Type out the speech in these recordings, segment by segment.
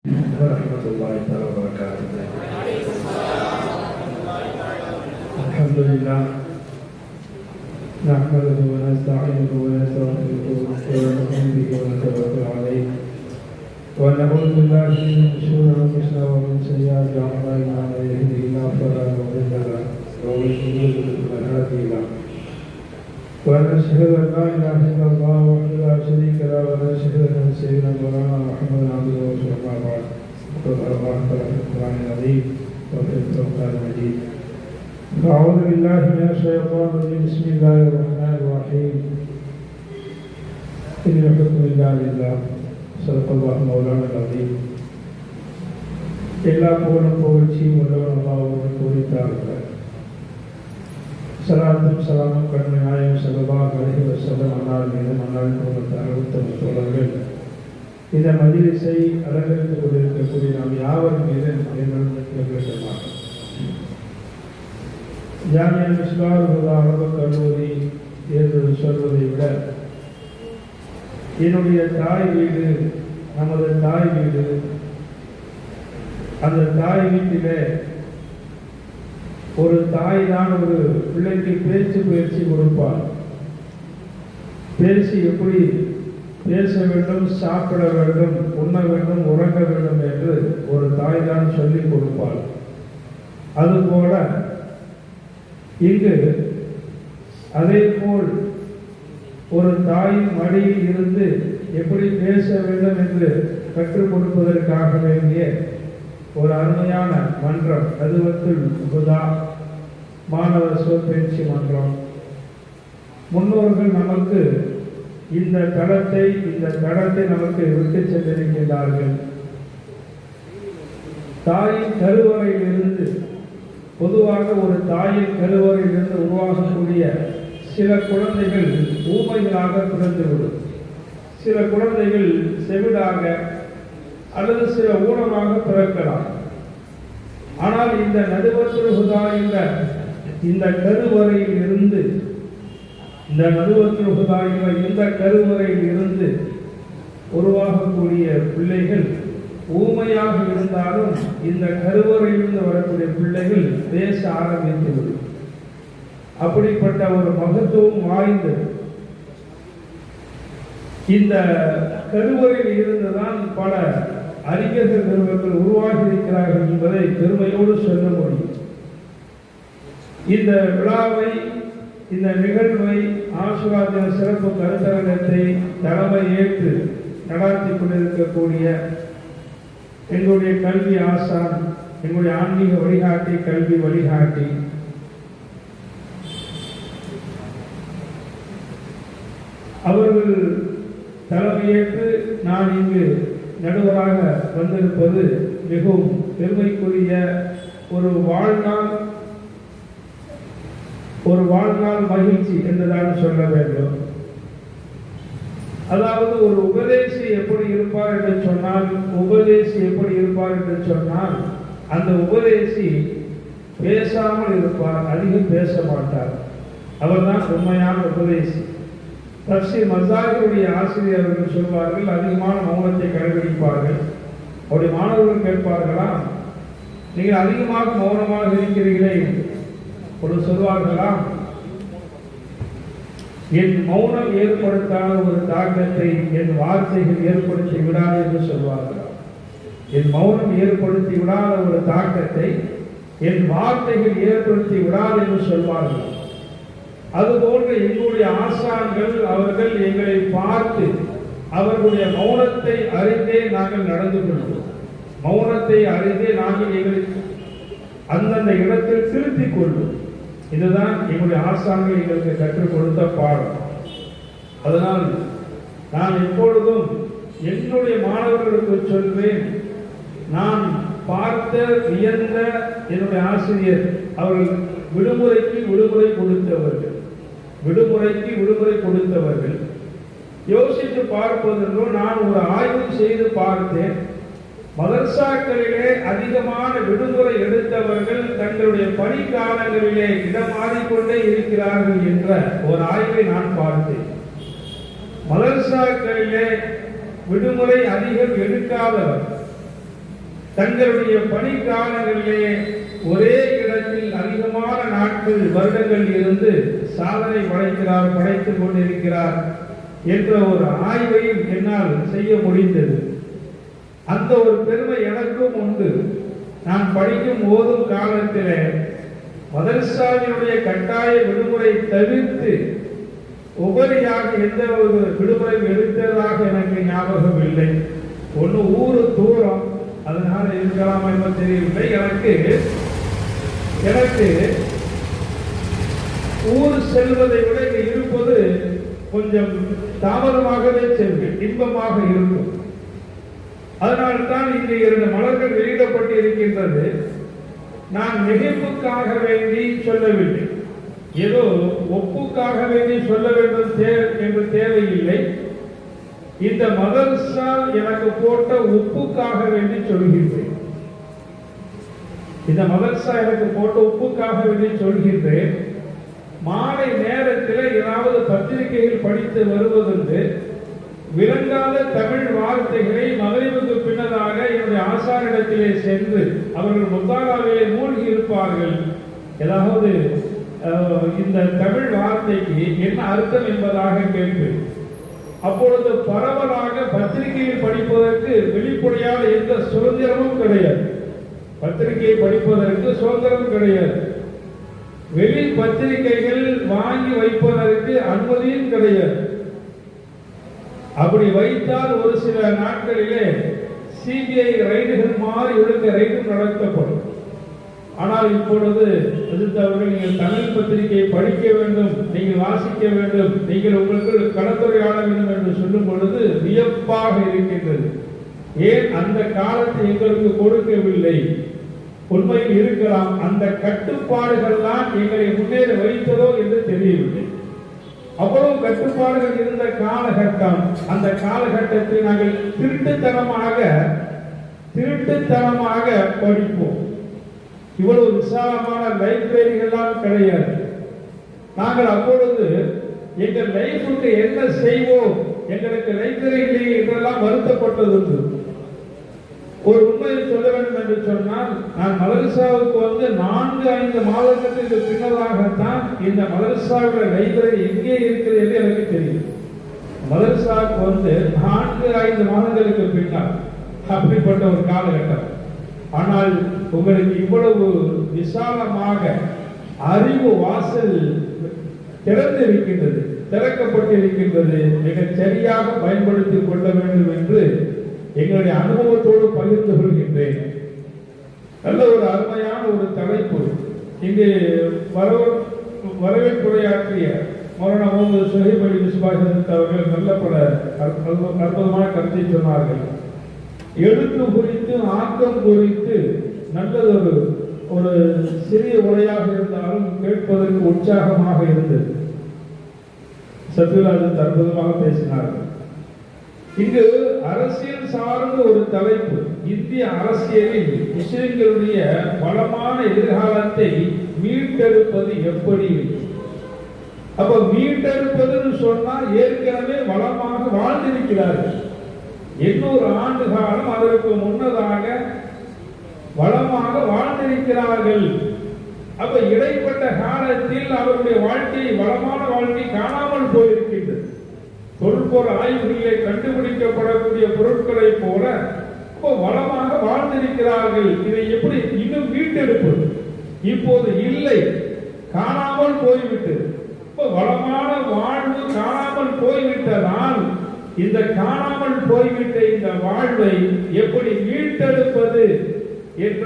ورحمة الله تعالى وبركاته. الحمد لله نحمده ونستعينه ونستغفره ونؤمن به ونتوكل عليه ونعوذ بالله من شرور أنفسنا ومن سيئات أعمالنا من يهده الله فلا مضل له ومن يضلل فلا هادي له ونشهد أن لا إله إلا الله وحده لا شريك له ونشهد أن سيدنا مولانا محمدا عبده ورسوله أما بعد فقد قال الله تعالى في القرآن العظيم وفي الفرقان المجيد أعوذ بالله من الشيطان الرجيم بسم الله الرحمن الرحيم إن الحكم إلا لله صدق الله مولانا العظيم எல்லா புகழும் புகழ்ச்சியும் உள்ளவன் அல்லாஹ்வுக்கு உரித்தார்கள். சலாத்தும் சலாமும் கண்மை நாயகம் ஸல்லல்லாஹு அலைஹி வஸல்லம் அன்னார் மீது அன்னாரின் குடும்பத்தார் உத்தம தோழர்கள் இந்த மஜ்லிஸை அலங்கரித்துக் கொண்டிருக்கக்கூடிய நாம் யாவர் மீது நிகழ்ச்சியாக ஜாமியா மிஸ்பாஹுல் ஹுதா அரபு கல்லூரி என்று சொல்வதை விட என்னுடைய தாய் வீடு, நமது தாய் வீடு, அந்த தாய் வீட்டிலே ஒரு தாய் தான் ஒரு பிள்ளைக்கு பேச்சு பயிற்சி கொடுப்பார். பேசி எப்படி பேச வேண்டும், சாப்பிட வேண்டும், உண்ண வேண்டும், உறங்க வேண்டும் என்று ஒரு தாய் தான் சொல்லிக் கொடுப்பார். அதுபோல இங்கு அதே போல் ஒரு தாயின் மடியில் இருந்து எப்படி பேச வேண்டும் என்று கற்றுக் கொடுப்பதற்காக வேண்டிய ஒரு அருமையான மன்றம் நதுவத்துல் ஹுதா மாணவர் சொற்பயிற்சி மன்றம். முன்னோர்கள் நமக்கு இந்த தடத்தை நமக்கு விட்டு சென்றிருக்கின்றார்கள். தாயின் கருவறையிலிருந்து பொதுவாக ஒரு தாயின் கருவறையிலிருந்து உருவாகக்கூடிய சில குழந்தைகள் ஊமைகளாக பிறந்துவிடும், சில குழந்தைகள் செவிடாக அல்லது சில ஊனமாக பிறக்கலாம். ஆனால் இந்த நதுவத்துல் ஹுதா இந்த கருவறையில் இருந்து இந்த கருவறையில் இருந்து உருவாகக்கூடிய பிள்ளைகள் ஊமையாக இருந்தாலும் இந்த கருவறையிலிருந்து வரக்கூடிய பிள்ளைகள் பேச ஆரம்பித்துவிடும். அப்படிப்பட்ட ஒரு மகத்துவம் வாய்ந்த இந்த கருவறையில் இருந்துதான் பல அறிஞர்கள் நிறுவனங்கள் உருவாகி இருக்கிறார்கள் என்பதை பெருமையோடு சொல்ல முடியும். இந்த விழாவை, இந்த நிகழ்வை, ஆஷுரா தின சிறப்பு கருத்தரங்கத்தை தலைமை ஏற்று நடாத்தி கொண்டிருக்கக்கூடிய எங்களுடைய கல்வி ஆசான், எங்களுடைய ஆன்மீக வழிகாட்டி, கல்வி வழிகாட்டி, அவர்கள் தலைமையேற்று நான் இங்கு நடுவராக வந்திருப்பது மிகவும் பெருமைக்குரிய ஒரு வாழ்நாள் மகிழ்ச்சி என்றுதான் சொல்ல வேண்டும். அதாவது ஒரு உபதேசி எப்படி இருப்பார் என்று சொன்னால் அந்த உபதேசி பேசாமல் இருப்பார், அதிகம் பேச மாட்டார். அவர்தான் உண்மையான உபதேசி. தஃசீர் மஸாஹிருடைய ஆசிரியர்கள் சொல்வார்கள், அதிகமான மௌனத்தை கடைபிடிப்பார்கள். அவருடைய மாணவர்கள் கேட்பார்களாம், நீங்கள் அதிகமாக மௌனமாக இருக்கிறீர்களே ஒரு சொல்வார்களாம், என் மௌனம் ஏற்படுத்தாத ஒரு தாக்கத்தை என் வார்த்தைகள் ஏற்படுத்தி விடாது என்று சொல்வார்களாம். என் மௌனம் ஏற்படுத்தி விடாத ஒரு தாக்கத்தை என் வார்த்தைகள் ஏற்படுத்தி விடாது என்று சொல்வார்கள். அதுபோன்று எங்களுடைய ஆசான்கள் அவர்கள் எங்களை பார்த்து அவர்களுடைய மௌனத்தை அறிந்தே நாங்கள் நடந்து கொள்வோம். மௌனத்தை அறிந்தே நாங்கள் எங்களை அந்தந்த இடத்தில் திருத்திக் கொள்வோம். இதுதான் எங்களுடைய ஆசான்கள் எங்களுக்கு கற்றுக் கொடுத்த பாடம். அதனால் நான் எப்பொழுதும் என்னுடைய மாணவர்களுக்கு சொல்வேன், நான் பார்த்த வியந்த என்னுடைய ஆசிரியர் அவர்கள் விடுமுறைக்கு விடுமுறை கொடுத்தவர்கள். யோசித்து பார்ப்பதென்றோ நான் ஒரு ஆய்வு செய்து பார்த்தேன். மதரசாக்களிலே அதிகமான விடுமுறை எடுத்தவர்கள் தங்களுடைய பணிக்காலங்களிலே இடம் மாறிக்கொண்டே இருக்கிறார்கள் என்ற ஒரு ஆய்வை நான் பார்த்தேன். மதரசாக்களிலே விடுமுறை அதிகம் எடுக்காதவர் தங்களுடைய பணிக்காலங்களிலே ஒரே இடத்தில் அதிகமான நாட்கள் வருடங்கள் இருந்து சாதனை படைத்துக் கொண்டிருக்கிறார் என்ற ஒரு ஆய்வையும் என்னால் செய்ய முடிந்தது. அந்த ஒரு பெருமை எனக்கும் உண்டு. நான் படிக்கும் ஓதும் காலத்திலே மதரசாவினுடைய கட்டாய விடுமுறை தவிர்த்து உபரியாக எந்த ஒரு விடுமுறை எடுத்ததாக எனக்கு ஞாபகம் இல்லை. ஒன்று ஊரு தூரம், அதனால இருக்கலாம் என்று தெரியவில்லை. எனக்கு ஊர் செல்வதை விட இங்கு இருப்பது கொஞ்சம் தாமதமாகவே செல்வேன், இன்பமாக இருக்கும். அதனால்தான் இங்கு 2 மலர்கள் வெளியிடப்பட்டு இருக்கின்றது. நான் மிகைப்புக்காக வேண்டி சொல்லவில்லை, ஏதோ ஒப்புக்காக வேண்டி சொல்ல வேண்டும் என்று தேவையில்லை. இந்த மதரசா எனக்கு போட்ட உப்புக்காக வேண்டி சொல்கின்றேன். இந்த மதரசா எனக்கு போட்ட உப்புக்காக வேண்டி சொல்கின்றேன். மாலை நேரத்தில் ஏதாவது பத்திரிகையில் படித்து வருவதென்று விளங்காத தமிழ் வார்த்தைகளை மகரிபுக்கு பின்னதாக என்னுடைய ஆசாரிடத்திலே சென்று அவர்கள் முத்தாராவிலே மூழ்கி இருப்பார்கள். ஏதாவது இந்த தமிழ் வார்த்தைக்கு என்ன அர்த்தம் என்பதாக கேட்பேன். அப்பொழுது பரவலாக பத்திரிகையில் படிப்பதற்கு வெளிப்படையான எந்த சுதந்திரமும் கிடையாது. பத்திரிகையை படிப்பதற்கு சுதந்திரம் கிடையாது. வெளி பத்திரிகைகள் வாங்கி வைப்பதற்கு அனுமதியும் கிடையாது. அப்படி வைத்தால் ஒரு சில நாட்களிலே சிபிஐ ரைடுகள் மாறி ஒழுங்க ரைடும் நடத்தப்படும். ஆனால் இப்பொழுது அவர்கள் நீங்கள் தமிழ் பத்திரிகையை படிக்க வேண்டும், நீங்கள் வாசிக்க வேண்டும், நீங்கள் உங்களுக்கு கலந்துரையாட வேண்டும் என்று சொல்லும் பொழுது வியப்பாக இருக்கின்றது. ஏன் அந்த காலத்தை எங்களுக்கு கொடுக்கவில்லை? உண்மையில் இருக்கலாம், அந்த கட்டுப்பாடுகள் தான் எங்களை முன்னேற வைத்ததோ என்று தெரியவில்லை. அவ்வளவு கட்டுப்பாடுகள் இருந்த காலகட்டம். அந்த காலகட்டத்தில் நாங்கள் திருட்டுத்தனமாக படிப்போம். இவ்வளவு விசாலமான லைப்ரரிகள்லாம் கிடையாது. நாங்கள் அப்பொழுது எங்கள் லைஃபுக்கு என்ன செய்வோம், எங்களுக்கு லைப்ரரி இல்லை என்றெல்லாம் வருத்தப்பட்டது. ஒரு உண்மையை சொல்ல வேண்டும் என்று சொன்னால், நான் மதரசாவுக்கு 4-5 மாதங்களுக்கு பின்னதாகத்தான் இந்த மதரசாவுடைய லைப்ரரி எங்கே இருக்கிறது என்று எனக்கு தெரியும். மதரசாவுக்கு 4-5 மாதங்களுக்கு பின்னால் அப்படிப்பட்ட ஒரு காலகட்டம். ஆனால் உங்களுக்கு இவ்வளவு விசாலமாக அறிவு வாசல் திறந்திருக்கின்றது, திறக்கப்பட்டிருக்கின்றது. மிகச் சரியாக பயன்படுத்திக் கொள்ள வேண்டும் என்று எங்களுடைய அனுபவத்தோடு பகிர்ந்து கொள்கின்றேன். நல்ல ஒரு அருமையான ஒரு தலைப்பு. இங்கு வரவேற்புரையாற்றிய மௌலானா முகமது சுஹைப் அலி மிஸ்பாஹ் அவர்கள் நல்ல பல அற்புதமான கருத்தை சொன்னார்கள். எழுத்து குறித்து, ஆக்கம் குறித்து நல்லதொரு ஒரு சிறிய உரையாக இருந்தாலும் கேட்பதற்கு உற்சாகமாக இருந்தது. சத்யராஜன் அற்புதமாக பேசினார்கள். இங்கு அரசியல் சார்ந்த ஒரு தலைப்பு. இந்திய அரசியலில் முஸ்லிம்களுடைய பலமான எதிர்காலத்தை மீட்டெடுப்பது எப்படி? அப்ப மீட்டெடுப்பதுன்னு சொன்னால் ஏற்கனவே வளமாக வாழ்ந்திருக்கிறார்கள். 800 ஆண்டு காலம் அதற்கு முன்னதாக வளமாக வாழ்ந்திருக்கிறார்கள். அப்ப இடைப்பட்ட காலத்தில் அவருடைய வாழ்க்கை, வளமான வாழ்க்கை காணாமல் போயிருக்கின்றது. தொல்பொருள் ஆய்வுகளிலே கண்டுபிடிக்கப்படக்கூடிய பொருட்களை போல வளமாக வாழ்ந்திருக்கிறார்கள். இதை எப்படி இன்னும் மீட்டெடுப்பது? இப்போது இல்லை, காணாமல் போய்விட்டது. வளமான வாழ்வு காணாமல் போய்விட்டதால் இந்த காணாமல் போய்விட்ட இந்த வாழ்வை எப்படி மீட்டெடுப்பது என்ற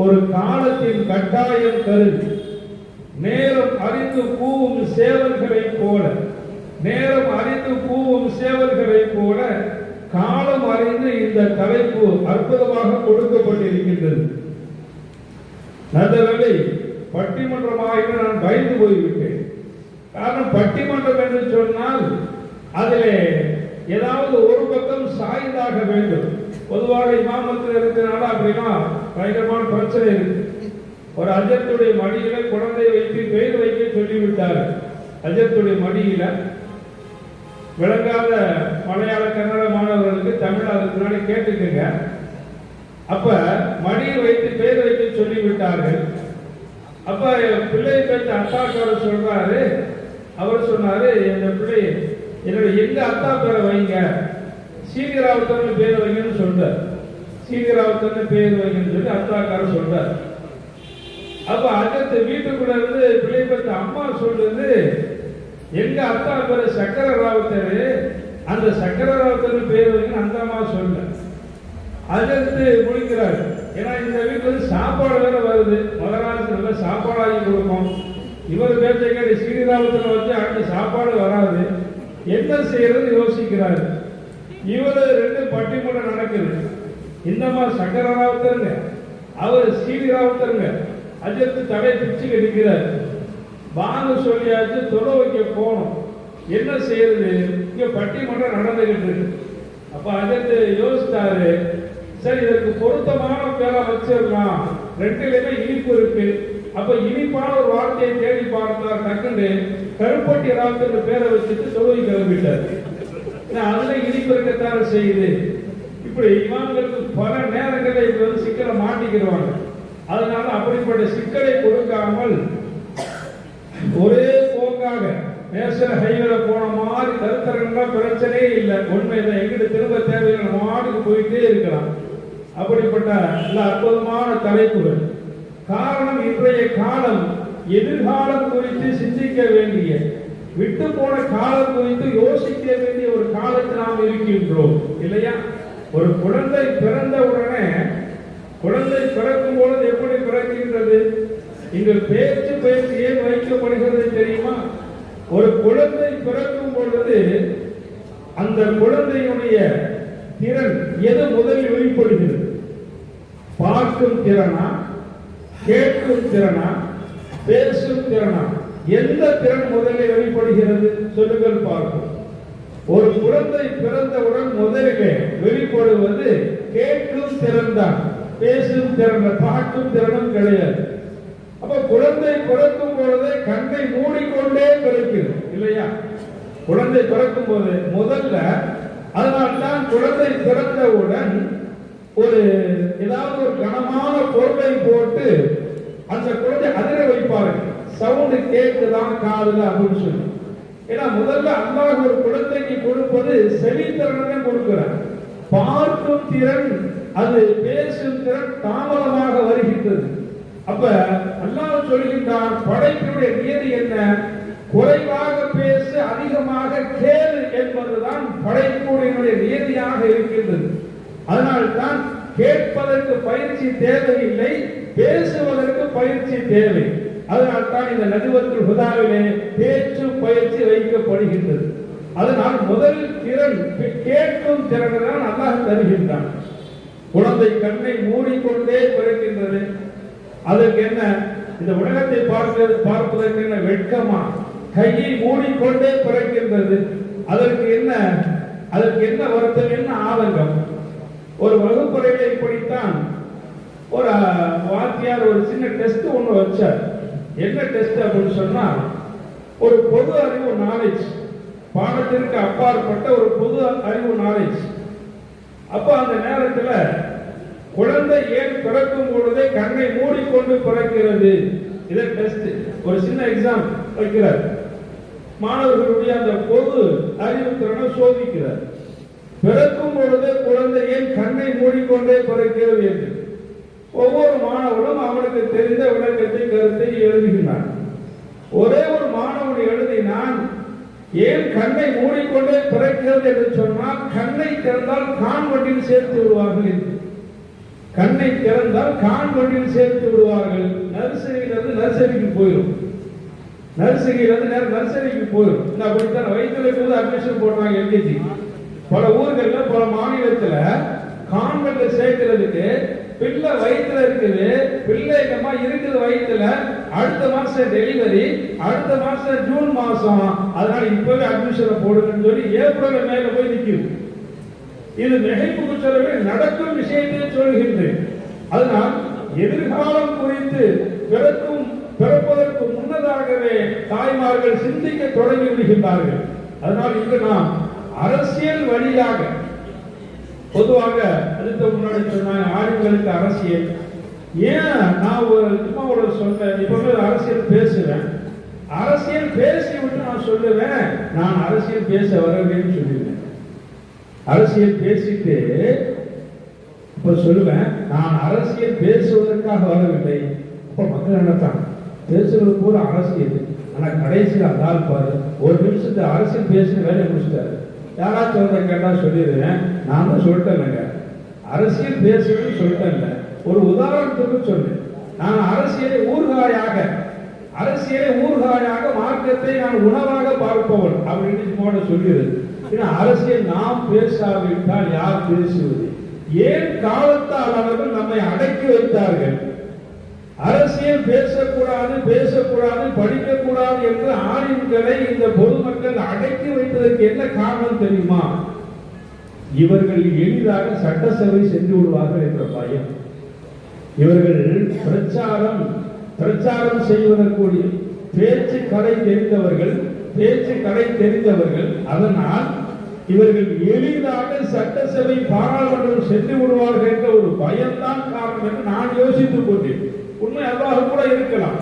ஒரு காலத்தின் கட்டாயம் கருதி, நேரம் அறிந்து கூவும் சேவல்களை போல காலம் அறிந்து இந்த தலைப்பு அற்புதமாக கொடுக்கப்பட்டிருக்கின்றது. நல்லவேளை பட்டிமன்றமாக நான் பயந்து போய்விட்டேன். காரணம், பட்டிமன்றம் என்று சொன்னால் அதிலே ஏதாவது ஒரு பக்கம் சாய்ந்தாக வேண்டும். பொதுவாக இமாமத்தில் இருக்கிறனால அப்படின்னா பயங்கரமான பிரச்சனை இருக்கு. ஒரு அஜத்துடைய மடியில குழந்தை வைத்து பெயர் வைக்க சொல்லிவிட்டார். அஜத்துடைய மடியில விளங்காத மலையாள கன்னட மாணவர்களுக்கு தமிழ் அதுக்கு முன்னாடி கேட்டுக்குங்க. அப்ப மடியில் வைத்து பேர் வைத்து சொல்லிவிட்டார்கள். அப்ப பிள்ளை பெற்ற அத்தாக்காரர் சொல்றாரு, அவர் சொன்னாரு, எங்க பிள்ளை என்னோட எங்க அத்தா பேரை வைங்க, சீனிராவுத்தன் பேர் வைங்கன்னு சொல்றார். சீனிராவுத்தன் பேர் வைங்கன்னு சொல்லி அத்தாக்காரர் சொல்றார். அப்ப அடுத்த வீட்டுக்குள்ள இருந்து பிள்ளை பெற்ற அம்மா சொல்றது, எங்க அத்தா பேரு சக்கர ராவுத்தர், அந்த சக்கர ராவுத்தர் பேர் வைங்கன்னு அந்த அம்மா சொல்ல. அதற்கு முடிக்கிறார். ஏன்னா இந்த வீட்டுல சாப்பாடு வேற வருது, மகராஜ் நல்ல சாப்பாடு ஆகி கொடுக்கும். இவர் பேச்சை கேட்டு ஸ்ரீராமத்தில் வச்சு அடுத்த சாப்பாடு வராது, என்ன செய்யறது யோசிக்கிறாரு. இவரு ரெண்டு பட்டிமன்றம் நடக்குது. இந்தம்மா சக்கர ராவுத்தருங்க, அவர் ஸ்ரீராவுத்தருங்க. அஜத்து தடை பிச்சு கடிக்கிறார். வாங்க சொல்லியாச்சு, தொலை வைக்க போனோம், என்ன செய்யறது, இங்க பட்டிமன்றம் நடந்துகிட்டு இருக்கு. அப்ப அஜத்து யோசித்தாரு, சரி இதற்கு பொருத்தமான பேரை வச்சிடலாம், ரெண்டுலயுமே இனிப்பு இருக்கு. அப்ப இனிப்பான ஒரு வார்த்தையை தேடி பார்த்தார். டக்குன்னு கருப்பட்டி ராவுத்தர் பேரை வச்சுட்டு தொழுகை கிளம்பிட்டார். அதுல இனிப்பு இருக்கத்தான் செய்யுது. இப்படி இவங்களுக்கு பல நேரங்களில் இப்படி வந்து சிக்கலை மாட்டிக்கிறாங்க. அதனால அப்படிப்பட்ட சிக்கலை கொடுக்காமல் ஒரே போக்காக நேஷனல் ஹைவேல போன மாதிரி கருத்தரங்கா பிரச்சனையே இல்லை, உண்மையில எங்கிட்ட திரும்ப தேவையான மாட்டுக்கு போயிட்டே இருக்கலாம். அப்படிப்பட்ட நல்ல அற்புதமான தலைப்புகள். காரணம், இன்றைய காலம் எதிர்காலம் குறித்து சிந்திக்க வேண்டிய, விட்டு போன காலம் குறித்து யோசிக்க வேண்டிய ஒரு காலத்தில் நாம் இருக்கின்றோம் இல்லையா? ஒரு குழந்தை பிறந்த உடனே, குழந்தை பிறக்கும் பொழுது எப்படி பிறக்கின்றது? இங்கு பேச்சு பயிற்சி ஏன் வைக்கப்படுகிறது தெரியுமா? ஒரு குழந்தை பிறக்கும் பொழுது அந்த குழந்தையுடைய திறன் எது முதலில் வெளிப்படுகிறது? பார்க்கும் திறனா, கேட்கும் திறனா, பேசும் திறனா? எந்த திறன் முதலில் வெளிப்படுகிறது சொல்லுங்கள் பார்ப்போம். ஒரு குழந்தை பிறந்தவுடன் முதலிலே வெளிப்படுவது கேட்கும் திறன் தான், பேசும் திறன், பார்க்கும் திறனும் கிடையாது. அப்ப குழந்தை பிறக்கும் பொழுது கண்ணை மூடிக்கொண்டே பிறக்கிறது இல்லையா? குழந்தை பிறக்கும் போது முதல்ல, அதனால்தான் குழந்தை பிறந்தவுடன் ஒரு ஏதாவது ஒரு கனமான பொருளை போட்டு அந்த குழந்தை அதிர வைப்பார்கள், சவுண்டு கேட்குதான் காதுல அப்படின்னு சொல்லி. ஏன்னா முதல்ல அல்லாஹ் ஒரு குழந்தைக்கு கொடுப்பது செவித்திறனை கொடுக்கிறார். பார்க்கும் திறன், அது பேசும் திறன் தாமதமாக வருகின்றது. அப்ப அல்லாஹ் சொல்கின்றான், படைப்பினுடைய நியதி என்ன? குறைவாக பேசு, அதிகமாக கேளு என்பதுதான் படைப்புடைய நியதியாக இருக்கின்றது. அதனால்தான் கேட்பதற்கு பயிற்சி தேவையில்லை, பேசுவதற்கு பயிற்சி தேவை. அதனால்தான் இந்த நதுவத்துல் ஹுதாவிலே பேச்சு பயிற்சி வைக்கப்படுகின்றது. அதனால் முதல் திறன் கேட்கும் திறனை தான் அல்லாஹ் தருகின்றான். குழந்தை கண்ணை மூடிக்கொண்டே பிறக்கின்றது. அதற்கு என்ன, இந்த உலகத்தை பார்ப்பதற்கு என்ன வெட்கமா? கையை மூடிக்கொண்டே பிறக்கின்றது. அதற்கு என்ன வருத்தம், என்ன ஆதங்கம்? ஒரு வகுப்பறையில இப்படித்தான் ஒரு வாத்தியார் ஒரு சின்ன டெஸ்ட் ஒண்ணு வச்சார். என்ன டெஸ்ட் அப்படின்னு சொன்னா, ஒரு பொது அறிவு நாலேஜ், பாடத்திற்கு அப்பாற்பட்ட ஒரு பொது அறிவு நாலேஜ். அப்ப அந்த நேரத்துல குழந்தை ஏன் பிறக்கும் பொழுதே கண்ணை மூடிக்கொண்டு பிறக்கிறது? இதை டெஸ்ட், ஒரு சின்ன எக்ஸாம் வைக்கிறார். மாணவர்களுடைய அந்த பொது அறிவு திறனை சோதிக்கிறார். பிறக்கும் பொழுதே குழந்தை ஏன் கண்ணை மூடிக்கொண்டே பிறக்கிறது என்று ஒவ்வொரு மாணவனும் அவனுக்கு தெரிந்த விளக்கத்தை, கருத்தை எழுதுகிறான். ஒரே ஒரு மாணவன் எழுதினான், ஏன் கண்ணை மூடிக்கொண்டே பிறக்கிறது என்று சொன்னால், கண்ணை திறந்தால் கான்வென்ட்டில் சேர்த்து விடுவார்கள் என்று. கண்ணை திறந்தால் கான்வென்ட்டில் சேர்த்து விடுவார்கள். நர்சரியிலிருந்து நர்சரிக்கு போயிடும், நர்சரியிலிருந்து நர்சரிக்கு போயிடும். அப்படித்தான் வயிற்றுல இருந்து அட்மிஷன் போடுறாங்க எல்கேஜி. பல ஊர்கள்ல, பல மாநிலத்துல கான்வென்ட்ல சேர்க்கிறதுக்கு பிள்ளை வயிற்றுல இருக்குது, பிள்ளை எங்கம்மா இருக்குது வயிற்றுல, அடுத்த மாசம் டெலிவரி, அடுத்த மாசம் ஜூன் மாசம், அதனால இப்பவே அட்மிஷன் போடுங்கன்னு சொல்லி ஏப்ரல் மேல போய் நிற்கும். இது மிகைப்புக்கு சொல்லவே நடக்கும் விஷயத்தை சொல்கின்றேன். அதனால் எதிர்காலம் குறித்து பிறப்பதற்கு முன்னதாகவே தாய்மார்கள் சிந்திக்க தொடங்கி விடுகின்றார்கள். அதனால் இன்று நாம் அரசியல் வழியாக, பொதுவாக அடுத்த முன்னாடி சொன்னாங்க, அவர்களுக்கு அரசியல். ஏன் நான் சும்மா ஒரு சொன்னேன், இப்பவே அரசியல் பேசுவேன், அரசியல் பேசி விட்டு நான் சொல்லுவேன் நான் அரசியல் பேச வரவேன்னு சொல்லுவேன். அரசியல் பேசிட்டு இப்ப சொல்லுவேன் நான் அரசியல் பேசுவதற்காக வரவில்லை. அப்ப மக்கள் நினைத்தான் பேசுறது பூரா அரசியல், ஆனா கடைசியில் அதால் பாரு ஒரு நிமிஷத்து அரசியல் பேசுன வேலையை முடிச்சிட்டாரு. யாராச்சும் வந்த கேட்டா சொல்லிடுவேன், நான் தான் சொல்லிட்டேன்ங்க அரசியல் பேசுறதுன்னு சொல்லிட்டேன்ல. ஒரு உதாரணத்துக்கு சொன்னேன், நான் அரசியலை ஊர்காயாக மார்க்கத்தை நான் உணவாக பார்ப்பவன் அப்படின்னு போட சொல்லிடுது. அரசியல் நாம் பேசாவிட்டால் யார் பேசுவது? ஏன் காலத்தால் அவர்கள் நம்மை அடக்கி வைத்தார்கள்? அரசியல் பேசக்கூடாது படிக்கக்கூடாது என்று ஆளுங்களை இந்த பொதுமக்கள் அடக்கி வைத்ததற்கு என்ன காரணம் தெரியுமா? இவர்கள் எளிதாக சட்டசபை சென்று விடுவார்கள் என்ற பயம். இவர்கள் பிரச்சாரம் செய்வதற்குரிய பேச்சு கடை தெரிந்தவர்கள். அதனால் இவர்கள் எளிதாக சட்டசபை பாராளுமன்றம் சென்று விடுவார்கள் என்ற ஒரு பயம்தான் காரணம் என்று நான் யோசித்துக் கொண்டேன். உண்மை அவ்வாறு கூட இருக்கலாம்.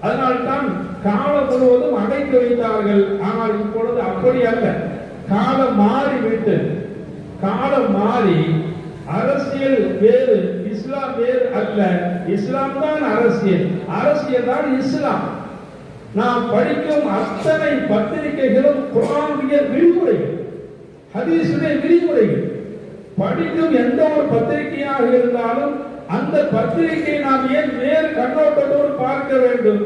அதனால்தான் காலம் முழுவதும் அடைத்து வைத்தார்கள். ஆனால் இப்பொழுது அப்படி அல்ல, காலம் மாறிவிட்டது. காலம் மாறி அரசியல் வேறு, இஸ்லாம் வேறு அல்ல. இஸ்லாம் தான் அரசியல், அரசியல் தான் இஸ்லாம். நாம் படிக்கும் அத்தனை பத்திரிகைகளும் குர்ஆனுடைய விரிவுரைகள், ஹதீஸுடைய விரிவுரைகள். படிக்கும் எந்த ஒரு பத்திரிகையாக இருந்தாலும் அந்த பத்திரிகை நாம் ஏன் வேறு கண்ணோட்டத்தோடு பார்க்க வேண்டும்?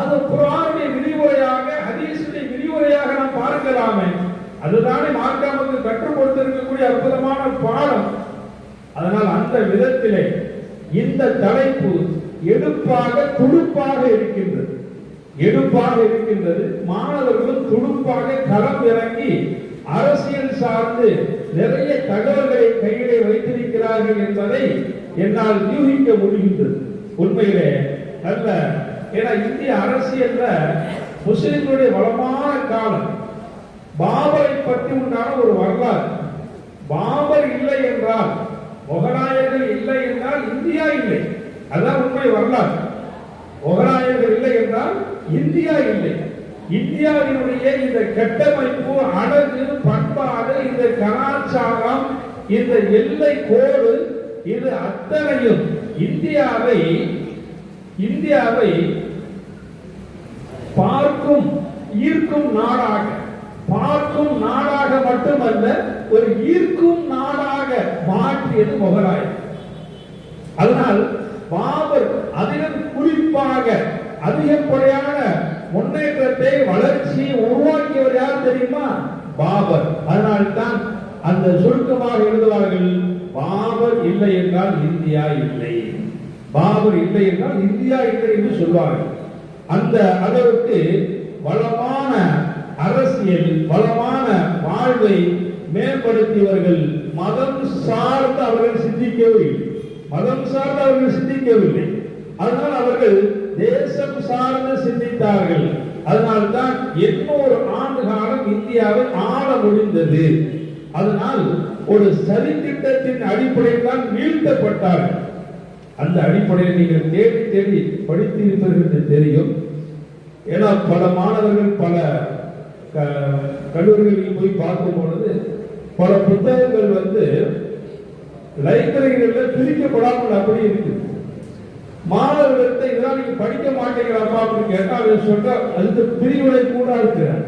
அது குர்ஆனுடைய விரிவுரையாக, ஹதீஸுடைய விரிவுரையாக நாம் பார்க்கலாமே. அதுதானே மார்க்கமுக்கு கற்றுக் கொடுத்திருக்கக்கூடிய அற்புதமான பாடம். அதனால் அந்த விதத்திலே இந்த தலைப்பு துடுப்பாக இருக்கின்றது. மாணவர்களும் துடுப்பாக களம் இறங்கி அரசியல் சார்ந்து நிறைய தகவல்களை கையிலே வைத்திருக்கிறார்கள் என்பதை என்னால் யூகிக்க முடிகின்றது. உண்மையிலே அல்ல, ஏன்னா இந்திய அரசியல்ல முஸ்லிம்களுடைய வளமான காலம். பாபரை பற்றி உண்டான ஒரு வரலாறு. பாபர் இல்லை என்றால், முகலாயர்கள் இல்லை என்றால் இந்தியா இல்லை. அதான் உண்மை வரலாறு. முகலாயர்கள் இல்லை என்றால் இந்தியா இல்லை. இந்தியாவினுடைய இந்த கட்டமைப்பு, அழகு, பண்பாடு, இந்த கலாச்சாரம், இந்த எல்லை கோடு, இது அத்தனையும் இந்தியாவை ஈர்க்கும் நாடாக மட்டுமல்ல, ஒரு ஈர்க்கும் நாடாக மாற்றியது முகலாயர். அதனால் பாபர் அதிலும் குறிப்பாக அதிகப்படியான முன்னேற்றத்தை, வளர்ச்சியை உருவாக்கியவர் யார் தெரியுமா? பாபர். அதனால்தான் அந்த சுருக்கமாக எழுதுவார்கள், பாபர் இல்லை என்றால் இந்தியா இல்லை, பாபர் இல்லை என்றால் இந்தியா இல்லை என்று சொல்வார்கள். அந்த அளவுக்கு வளமான அரசியல், வளமான வாழ்வை மேம்படுத்தியவர்கள். மதம் சார்ந்து அவர்கள் சிந்திக்கவில்லை. அதனால் அவர்கள் தேசம் சார்ந்து சிந்தித்தார்கள். அதனால்தான் 800 ஆண்டு காலம் இந்தியாவை ஆள முடிந்தது. அதனால் ஒரு சதித்திட்டத்தின் அடிப்படையில் தான் வீழ்த்தப்பட்டார்கள். அந்த அடிப்படையில் நீங்கள் தேடி படித்திருப்பீர்கள் என்று தெரியும். ஏன்னா பல மாணவர்கள் பல கல்லூரிகளில் போய் பார்க்கும் பொழுது பல புத்தகங்கள் லைப்ரரிகளில் பிரிக்கப்படாமல் அப்படி இருக்கு. மாணவர்களிட்ட இதெல்லாம் நீங்க படிக்க மாட்டேங்கிறாப்பா அப்படின்னு கேட்டா அவர் சொல்ற அதுக்கு பிரிவினை கூட இருக்கிறார்.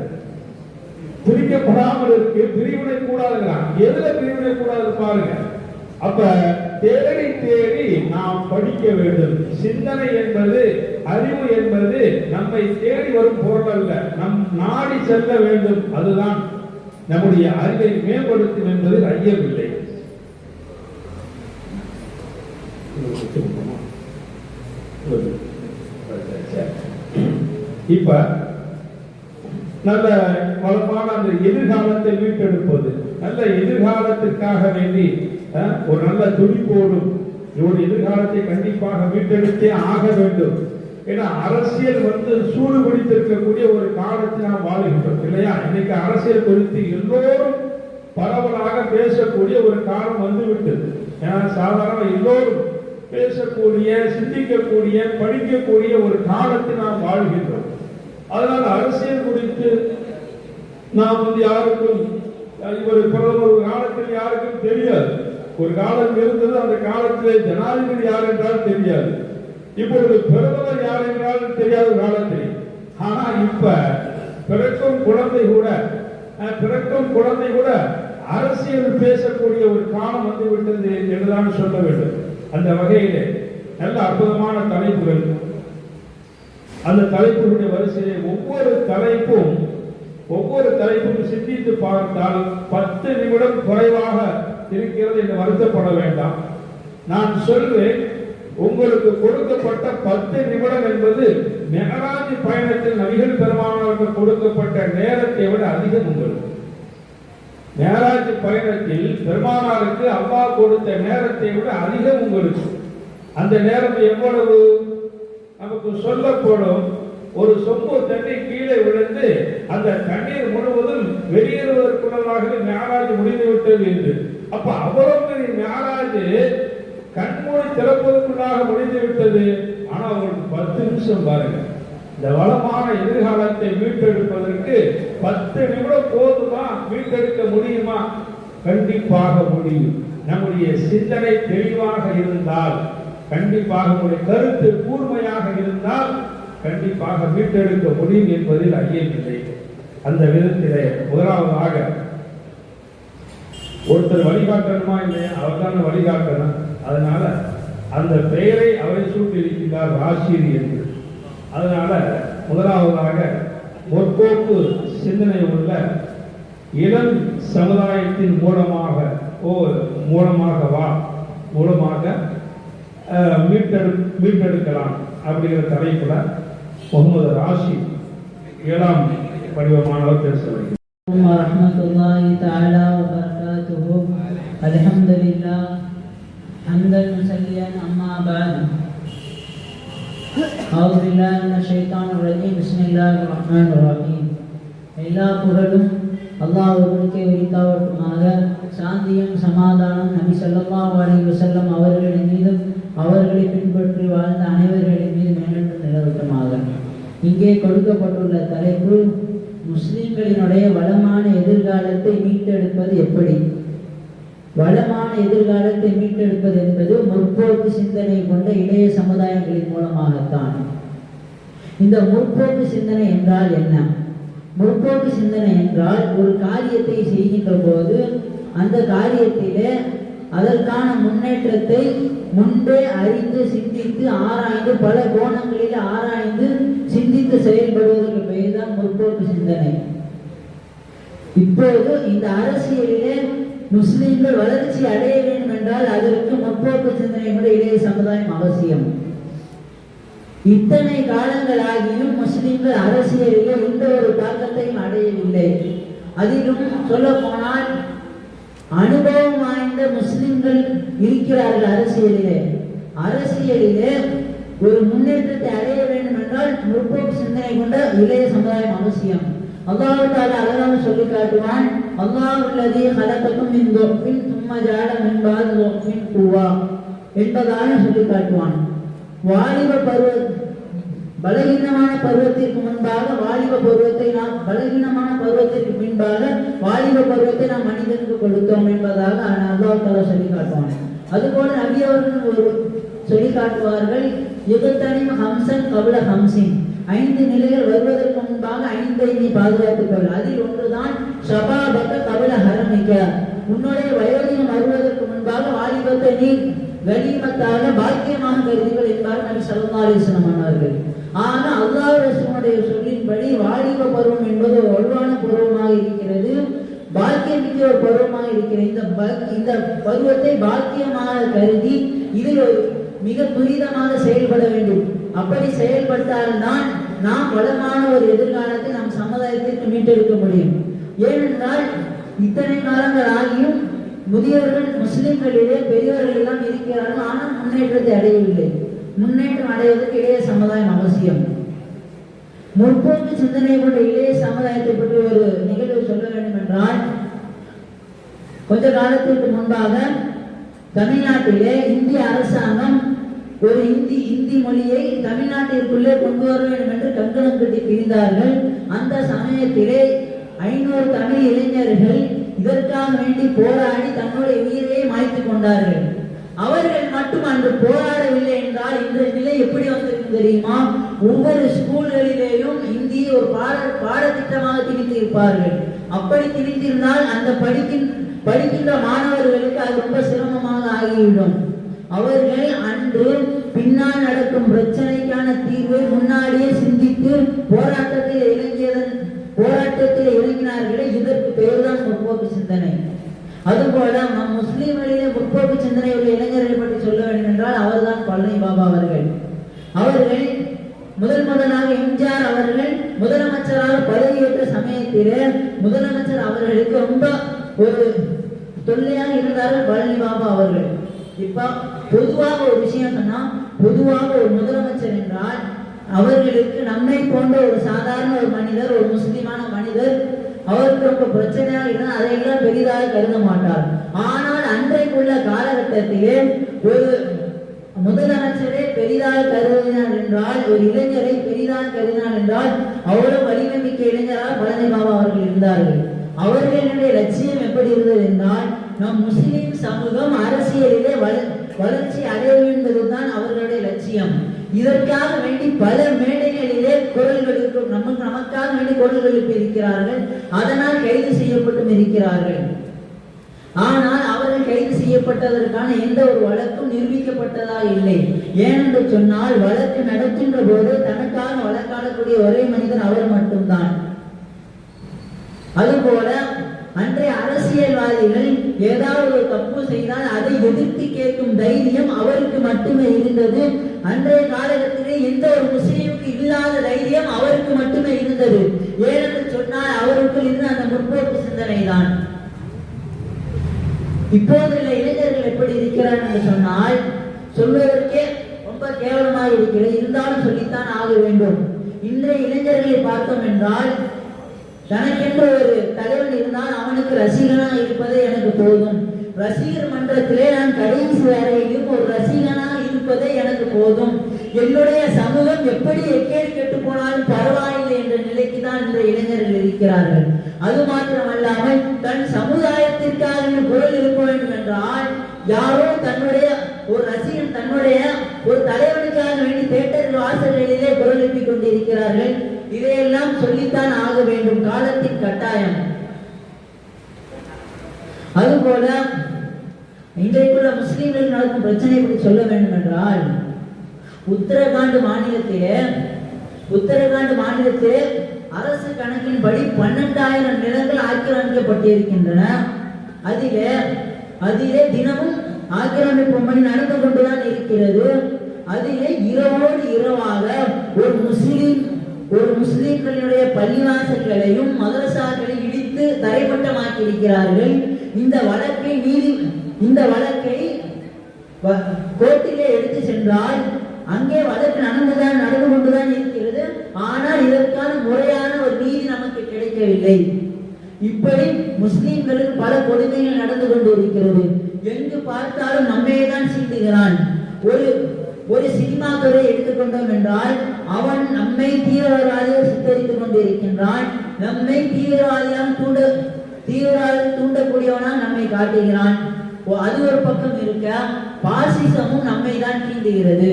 பிரிக்கப்படாமல் இருக்கு, பிரிவினை கூடாதுங்கிறான். எதுல பிரிவினை கூடாது பாருங்க. அப்ப தேடி நாம் படிக்க வேண்டும். சிந்தனை என்பது, அறிவு என்பது நம்மை தேடி வரும் பொருள் அல்ல, நம் நாடி செல்ல வேண்டும். அதுதான் நம்முடைய அறிவை மேம்படுத்தும் என்பதில் ஐயமில்லை. இப்ப நல்ல வளமான அந்த எதிர்காலத்தை மீட்டெடுப்பது, நல்ல எதிர்காலத்திற்காக வேண்டி ஒரு நல்ல துடிப்போடும் ஒரு எதிர்காலத்தை கண்டிப்பாக மீட்டெடுத்தே ஆக வேண்டும். ஏன்னா அரசியல் சூடு பிடித்திருக்கக்கூடிய ஒரு காலத்தில் நாம் வாழ்கின்றோம் இல்லையா? இன்னைக்கு அரசியல் குறித்து எல்லோரும் பரவலாக பேசக்கூடிய ஒரு காலம் வந்துவிட்டது. ஏன்னா சாதாரண எல்லோரும் பேசக்கூடிய, சிந்திக்கக்கூடிய, படிக்கக்கூடிய ஒரு காலத்தில் நாம் வாழ்கின்றோம். அதனால் அரசியல் குறித்து நாம் யாருக்கும், இவர் பிரதமர் ஒரு காலத்தில் யாருக்கும் தெரியாது. ஒரு காலம் இருந்தது, அந்த காலத்திலே ஜனாதிபதி யார் என்றால் தெரியாது. இப்பொழுது பிரதமர் யார் என்றால் தெரியாத காலத்தில். ஆனா இப்ப பிறக்கும் குழந்தை கூட அரசியல் பேசக்கூடிய ஒரு காலம் வந்து விட்டது என்றுதான் சொல்ல வேண்டும். அந்த வகையிலே நல்ல அற்புதமான தலைப்புகள். அந்த தலைப்புகளுடைய வரிசையை ஒவ்வொரு தலைப்பும் சிந்தித்து பார்த்தால் 10 நிமிடம் குறைவாக இருக்கிறது என்று வருத்தப்பட வேண்டாம். நான் சொல்வேன், உங்களுக்கு கொடுக்கப்பட்ட 10 நிமிடம் என்பது மெஹராஜ் பயணத்தில் நபிகள் பெருமானாருக்கு கொடுக்கப்பட்ட நேரத்தை விட அதிகம். உங்களுக்கு மெஹராஜ் பயணத்தில் பெருமானாருக்கு அல்லாஹ் கொடுத்த நேரத்தை விட அதிகம் உங்களுக்கு. அந்த நேரம் எவ்வளவு நமக்கு சொல்லப்படும்? ஒரு சொம்பு தண்ணீர் கீழே விழுந்து அந்த தண்ணீர் முழுவதும் வெளியேறுவதற்குள்ளதாகவே மெஹராஜ் முடிந்துவிட்டது என்று. அப்ப அவ்வளவு பெரிய மெஹராஜ் கண்மூடி திறப்பதற்குள்ளாக முடிந்து விட்டது. ஆனா உங்களுக்கு 10 நிமிஷம் பாருங்க. இந்த வளமான எதிர்காலத்தை மீட்டெடுப்பதற்கு 10 நிமிடம் போதுமா? மீட்டெடுக்க முடியுமா? கண்டிப்பாக முடியும். நம்முடைய சிந்தனை தெளிவாக இருந்தால், கண்டிப்பாக நம்முடைய கருத்து கூர்மையாக இருந்தால் கண்டிப்பாக மீட்டெடுக்க முடியும் என்பதில் ஐயமில்லை. அந்த விதத்திலே முதலாவதாக ஒருத்தர் வழிகாட்டணுமா இல்லையா? அவர் தானே வழிகாட்டணும். அதனால அந்த பெயரை அவரை சூட்டியிருக்கிறார் ராஷிதி என்று. அதனால முதலாவதாக முற்போக்கு சிந்தனை உள்ள இளம் சமுதாயத்தின் மூலமாக மீட்டெடுக்கலாம் அப்படிங்கிற தலைப்புல முகமது ராஷித் 7ஆம் படிவமானவர் பேசுகிறார். வரஹ்மத்துல்லாஹி தஆலா வபரகாத்துஹு. அல்ஹம்துலில்லாஹ் ஹம்தன் முஸல்லியன் அம்மா பஅத். அஊது பில்லாஹி மினஷ் ஷைத்தானிர் ரஜீம். பிஸ்மில்லாஹிர் ரஹ்மானிர் ரஹீம். எல்லா புகழும் அல்லாஹ் ஒருவருக்கே உரித்தாவட்டுமாக. சாந்தியும் சமாதானம் நபி ஸல்லல்லாஹு அலைஹி வஸல்லம் அவர்களின் மீதும் அவர்களை பின்பற்றி வாழ்ந்த அனைவர்களின் மீது மேலென்று நிலவட்டுமாக. இங்கே கொடுக்கப்பட்டுள்ள தலைப்பு முஸ்லிம்களினுடைய வளமான எதிர்காலத்தை மீட்டெடுப்பது எப்படி? வளமான எதிர்காலத்தை மீட்டெடுப்பது என்பது முற்போக்கு சிந்தனை கொண்ட இளைய சமுதாயங்களின் மூலமாகத்தான். இந்த முற்போக்கு சிந்தனை என்றால் என்ன? முற்போக்கு சிந்தனை என்றால் ஒரு காரியத்தை செய்கின்ற போது அந்த காரியத்திலே அதற்கான முன்னேற்றத்தை முன்பே அறிந்து சிந்தித்து ஆராய்ந்து பல கோணங்களில் ஆராய்ந்து சிந்தித்து செயல்படுவதற்கு பெயர் தான் முற்போக்கு சிந்தனை. இப்போது இந்த அரசியலிலே முஸ்லிம்கள் வளர்ச்சி அடைய வேண்டும் என்றால் அதற்கு முற்போக்கு சிந்தனை கொண்ட இளைய சமுதாயம் அவசியம். இத்தனை காலங்களாகியும் முஸ்லிம்கள் அரசியலிலே எந்த ஒரு தாக்கத்தையும் அடையவில்லை. அதிலும் சொல்ல போனால் அனுபவம் வாய்ந்த முஸ்லிம்கள் இருக்கிறார்கள் அரசியலிலே ஒரு முன்னேற்றத்தை அடைய வேண்டும் என்றால் முற்போக்கு சிந்தனை கொண்ட இளைய சமுதாயம் அவசியம். அல்லாஹ் தஆலா அழகாக சொல்லி காட்டுவான், அல்லாஹுல்லதீ ஹலகக்கும் மின் துஃபின் சும்ம ஜஅல மின் பஅதி துஃபின் குவா என்பதாக சொல்லி காட்டுவான். வாலிப பலகீனமான பருவத்திற்கு முன்பாக வாலிப பருவத்தை நாம் பலகீனமான பருவத்திற்கு பின்பாக வாலிப பருவத்தை நாம் மனிதனுக்கு கொடுத்தோம் என்பதாக அல்லாஹ் தஆலா சொல்லி காட்டுவான். அதுபோல நபி அவர்கள் சொல்லி காட்டுவார்கள், யுகத்தனிம் ஹம்சன் கபல ஹம்சின், 5 நிலைகள் வருவதற்கு முன்பாக 5ஐ நீ பாதுகாத்துக் கொள். அதில் ஒன்றுதான் ஷபாபக கபல ஹரமிக, உன்னுடைய வயோதிகம் வருவதற்கு முன்பாக வாலிபத்தை நீ கனிமத்தாக பாக்கியமாக கருதிகள் என்பார் நபி ஸல்லல்லாஹு அலைஹி வஸல்லம் அவர்கள். ஆனால் அல்லாஹ் ரசூலுடைய சொல்லின்படி வாலிப பருவம் என்பது ஒரு வலுவான பருவமாக இருக்கிறது, பாக்கியமிக்க ஒரு பருவமாக இருக்கிறது. இந்த பருவத்தை பாக்கியமாக கருதி இதில் ஒரு மிக துரிதமாக செயல்பட வேண்டும். அப்படி செயல்பட்டால்தான் நாம் வளமான ஒரு எதிர்காலத்தை நம் சமுதாயத்திற்கு மீட்டெடுக்க முடியும். ஏனென்றால் இத்தனை காலங்கள் ஆகியும் முதியவர்கள் முஸ்லிம்களிலே பெரியவர்கள் எல்லாம் இருக்கிறார்கள், ஆனால் முன்னேற்றத்தை அடையவில்லை. முன்னேற்றம் அடைவதற்கு இளைய சமுதாயம் அவசியம். முற்போக்கு சிந்தனை கொண்ட இளைய சமுதாயத்தை பற்றி ஒரு நிகழ்வு சொல்ல வேண்டும் என்றால், கொஞ்ச காலத்திற்கு முன்பாக தமிழ்நாட்டிலே இந்திய அரசாங்கம் ஒரு இந்தி மொழியை தமிழ்நாட்டிற்குள்ளே கொண்டு வர வேண்டும் என்று கங்கணம் கட்டி பிரிந்தார்கள். அந்த சமயத்திலே 500 தமிழ் இளைஞர்கள் இதற்காக வேண்டி போராடி தன்னுடைய உயிரையே மாய்த்து கொண்டார்கள். அவர்கள் மட்டும் அன்று போராடவில்லை என்றால் இந்த நிலை எப்படி வந்திருக்கும் தெரியுமா? ஒவ்வொரு ஸ்கூல்களிலேயும் இந்தியை ஒரு பாடத்திட்டமாக திணித்திருப்பார்கள். அப்படி திணித்திருந்தால் அந்த படிக்கின்ற மாணவர்களுக்கு அது ரொம்ப சிரமமாக ஆகிவிடும். அவர்கள் அன்று பின்னால் நடக்கும் பிரச்சனைக்கான தீர்வை முன்னாடியே சிந்தித்து போராட்டத்தில் இறங்கினார்களே, இதற்கு பெயர்தான் முற்போக்கு சிந்தனை. அதுபோல முஸ்லிம்களிலே முற்போக்கு சிந்தனை உள்ள இளைஞர்களை பற்றி சொல்ல வேண்டும் என்றால் அவர்தான் பழனி பாபா அவர்கள். அவர்கள் முதலாக எம்ஜிஆர் அவர்கள் முதலமைச்சராக பதவியேற்ற சமயத்திலே முதலமைச்சர் அவர்களுக்கு ரொம்ப ஒரு தொல்லையாக இருந்தார்கள் பழனி பாபா அவர்கள். இப்ப பொதுவாக ஒரு விஷயம் சொன்னா, பொதுவாக ஒரு முதலமைச்சர் என்றால் அவர்களுக்கு நம்மை போன்ற ஒரு சாதாரண ஒரு மனிதர், ஒரு முஸ்லிமான மனிதர், அவருக்கு ரொம்ப பிரச்சனையாக இருந்தால் அதையெல்லாம் பெரிதாக கருத மாட்டார். ஆனால் அன்றைக்குள்ள காலகட்டத்திலே ஒரு முதலமைச்சரே பெரிதாக கருதினார் என்றால், ஒரு இளைஞரை பெரிதாக கருதினார் என்றால் அவ்வளவு வலிமை மிக்க இளைஞராக பழனி பாபா அவர்கள் இருந்தார்கள். அவர்களுடைய லட்சியம் எப்படி இருந்தது என்றால், நம் முஸ்லிம் சமூகம் அரசியலிலே வளர்ச்சி அடைய என்பதுதான் அவர்களுடைய லட்சியம். இதற்காக வேண்டி பல மேடைகளிலே குரல்களுக்கு நமக்காக வேண்டி குரல்கள் இருக்கிறார்கள். அதனால் கைது செய்யப்பட்டும் இருக்கிறார்கள். ஆனால் அவர்கள் கைது செய்யப்பட்டதற்கான எந்த ஒரு வழக்கும் நிரூபிக்கப்பட்டதா இல்லை. ஏனென்று சொன்னால், வழக்கு நடக்கின்ற போது தனக்காக வழக்காடக்கூடிய ஒரே மனிதன் அவர் மட்டும்தான். அதுபோல அன்றைய அரசியல்வாதிகள் ஏதாவது ஒரு தப்பு செய்தால் அதை எதிர்த்து கேட்கும் தைரியம் அவருக்கு மட்டுமே இருந்தது. அன்றைய காலகட்டத்திலே எந்த ஒரு முஸ்லீமுக்கு இல்லாத தைரியம் அவருக்கு மட்டுமே இருந்தது. ஏனென்று சொன்னால் அவருக்கு இருந்த அந்த முற்போக்கு சிந்தனை தான். இப்போதுள்ள இளைஞர்கள் எப்படி இருக்கிறார் என்று சொன்னால், சொல்வதற்கே ரொம்ப கேவலமாக இருக்கிறது. இருந்தாலும் சொல்லித்தான் ஆக வேண்டும். இன்றைய இளைஞர்களை பார்த்தோம் என்றால், தனக்கென்று ஒரு தலைவன் இருந்தால் அவனுக்கு ரசிகனாக இருப்பதே எனக்கு போதும். ரசிகர் மன்றத்திலே நான் கடைசி வரையிலும் ஒரு ரசிகனாக இருப்பதே எனக்கு போதும். என்னுடைய சமூகம் எப்படி எக்கேடு கெட்டு போனாலும் பரவாயில்லை என்ற நிலைக்கு தான் இந்த இளைஞர்கள் இருக்கிறார்கள். அது மாத்திரமல்லாமல் தன் சமுதாயத்திற்காக குரல் இருக்க வேண்டும் என்றால், யாரோ தன்னுடைய ஒரு ரசிகன் தன்னுடைய ஒரு தலைவனுக்காக வேண்டி தேட்டர் வாசல்களிலே குரல் எழுப்பிக் கொண்டிருக்கிறார்கள். இதையெல்லாம் சொல்லித்தான் ஆக வேண்டும், காலத்தின் கட்டாயம். அதுபோல இன்றைக்குள்ள முஸ்லிம்கள் நடக்கும் பிரச்சனை பற்றி சொல்ல வேண்டும் என்றால், உத்தரகாண்ட் மாநிலத்திலே அரசு கணக்கின்படி 12,000 நிலங்கள் ஆக்கிரமிக்கப்பட்டிருக்கின்றன. அதிலே தினமும் ஆக்கிரமிப்பு பணி நடந்து கொண்டுதான் இருக்கிறது. அதிலே இரவோடு இரவாக ஒரு முஸ்லிம்களுடைய பள்ளிவாசல்களையும் மதரசாக்களையும் இடித்து தரைமட்டமாக்கி இருக்கிறார்கள். இந்த வழக்கை கோர்ட்டிலே எடுத்து சென்றால் அங்கே வழக்கு நடந்து கொண்டுதான் இருக்கிறது. ஆனால் இதற்கான முறையான ஒரு நீதி நமக்கு கிடைக்கவில்லை. இப்படி முஸ்லிம்களுக்கு பல கொடுமைகள் நடந்து கொண்டு இருக்கிறது. எங்கு பார்த்தாலும் நம்மையே தான் சீண்டுகிறான். ஒரு சினிமா துறை எடுத்துக்கொண்டோம் என்றால், அவன் நம்மை தீவிரவாதியாக சித்தரித்துக் கொண்டிருக்கின்றான். நம்மை தீவிரவாதியாக தூண்டக்கூடியவனாக நம்மை காட்டுகிறான். அது ஒரு பக்கம் இருக்க, பாசிசமும் நம்மை தான் தீண்டுகிறது.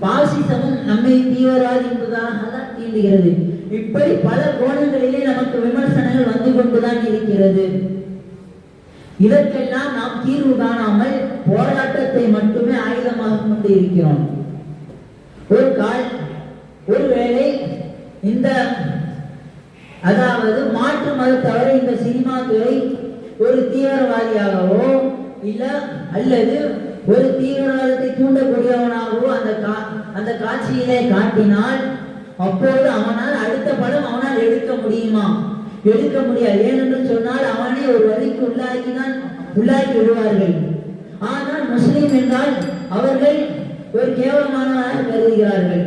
பாசிசமும் நம்மை தீவிரவாதி என்பதாக தான் தீண்டுகிறது. இப்படி பல கோணங்களிலே நமக்கு விமர்சனங்கள் வந்து கொண்டுதான் இருக்கிறது. இதற்கெல்லாம் நாம் தீர்வு காணாமல் போராட்டத்தை மட்டுமே ஆயுதமாக கொண்டு இருக்கிறோம். ஒருவேளை அதாவது மாற்று மதத்தவரை இந்த சினிமா துறை ஒரு தீவிரவாதியாகவோ அல்லது ஒரு தீவிரவாதத்தை தூண்டக்கூடியவனாகவோ அந்த காட்சியிலே காட்டினால், அப்போது அவனால் அடுத்த படம் அவனால் எடுக்க முடியாது. ஏனென்று சொன்னால் அவனை ஒரு வரிக்கு உள்ளாக்கி விடுவார்கள். ஆனால் முஸ்லீம் என்றால் அவர்கள் ஒரு கேவலமானவராக கருதுகிறார்கள்.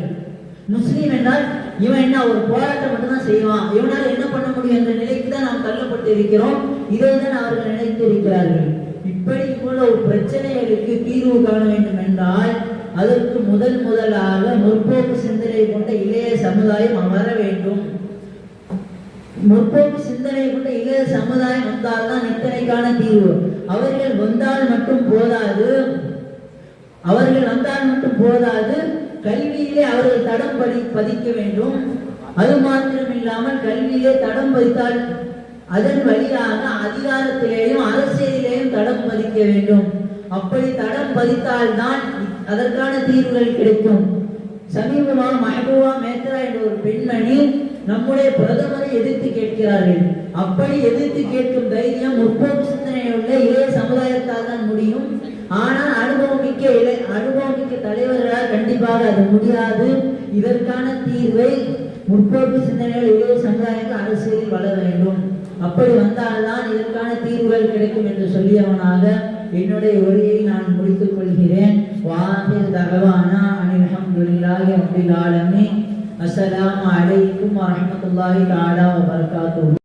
முஸ்லீம் என்றால் இவன் என்ன ஒரு போராட்டம் மட்டும்தான் செய்வான், இவனால் என்ன பண்ண முடியும் என்ற நிலைக்கு தான் நாம் தள்ளப்பட்டு இருக்கிறோம். இதை தான் அவர்கள் நினைத்து இருக்கிறார்கள். இப்படி இவ்வளவு பிரச்சனைகளுக்கு தீர்வு காண வேண்டும் என்றால் அதற்கு முதலாக முற்போக்கு சிந்தனை கொண்ட இளைய சமுதாயம் அமர வேண்டும். முற்போக்கு சிந்தனை கொண்ட இளைய சமுதாயம் வந்தால்தான் இத்தனைக்கான தீர்வு. அவர்கள் வந்தால் மட்டும் போதாது, கல்வியிலே அவர்கள் தடம் பதிக்க வேண்டும். அது மாத்திரம் இல்லாமல் கல்வியிலே தடம் பதித்தால் அதன் வழியாக அதிகாரத்திலேயும் அரசியலிலேயும் தடம் பதிக்க வேண்டும். அப்படி தடம் பதித்தால்தான் அதற்கான தீர்வுகள் கிடைக்கும். சமீபமாக மஹபூபா மேத்ரா என்ற ஒரு பெண்மணி நம்முடைய பிரதமரை எதிர்த்து கேட்கிறார்கள். அப்படி எதிர்த்து கேட்கும் தைரியம் முற்போக்கு சிந்தனையுள்ள இளைய சமுதாயத்தால் தான் முடியும். ஆனால் அனுபவமிக்க தலைவர்களால் கண்டிப்பாக அது முடியாது. இதற்கான தீர்வை முற்போக்கு சிந்தனைகள் இளைய சமுதாயங்கள் அரசியலில் வளர வேண்டும். அப்படி வந்தால்தான் இதற்கான தீர்வுகள் கிடைக்கும் என்று சொல்லியவனாக என்னுடைய உரையை நான் முடித்துக் கொள்கிறேன். வாஹிர் தஅவானா அனில் ஹம்துலில்லாஹி ரப்பில் ஆலமீன். அஸ்ஸலாமு அலைக்கும் வரஹ்மத்துல்லாஹி தஆலா வபரகாத்துஹு.